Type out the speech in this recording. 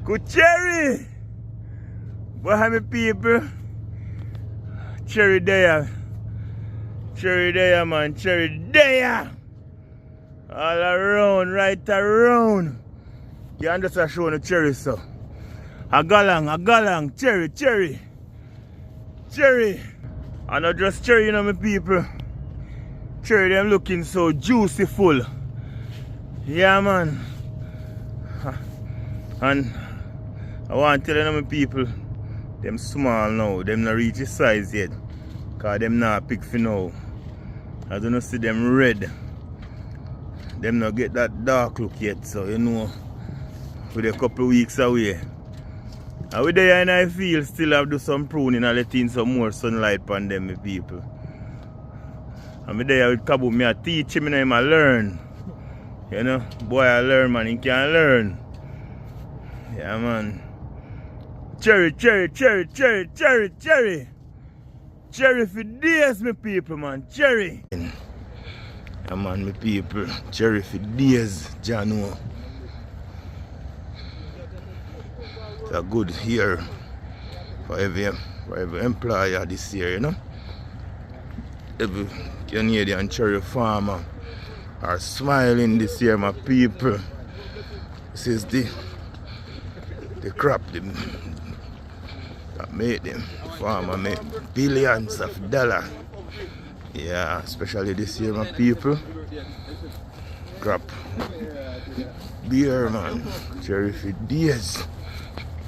Good cherry! What my people? Cherry there. Cherry there, man. Cherry there. All around, right around. You understand showing the cherry, so. A galang, cherry. Cherry. And not just cherry, you know, my people. Cherry, them looking so juicy full. Yeah, man. And I want to tell you, my people, them small now. Them not reach the size yet. Because them not pick for now. I don't see them red. Them not get that dark look yet. So, you know, with a couple of weeks away. And with there in I feel still have to do some pruning and let in some more sunlight on them, my people. And me there with Kabu, me I teach him and I learn. You know, boy I learn, man, he can learn. Yeah, man. Cherry. Cherry for days, my people, man. Cherry. Yeah, man, my people. Cherry for days, Jano. It's a good year for every employer this year, you know. Every Canadian cherry farmer are smiling this year, my people. This is the crop that made them farmer make billions of dollars. Yeah, especially this year, my people. Crop beer, man. Cherry for days.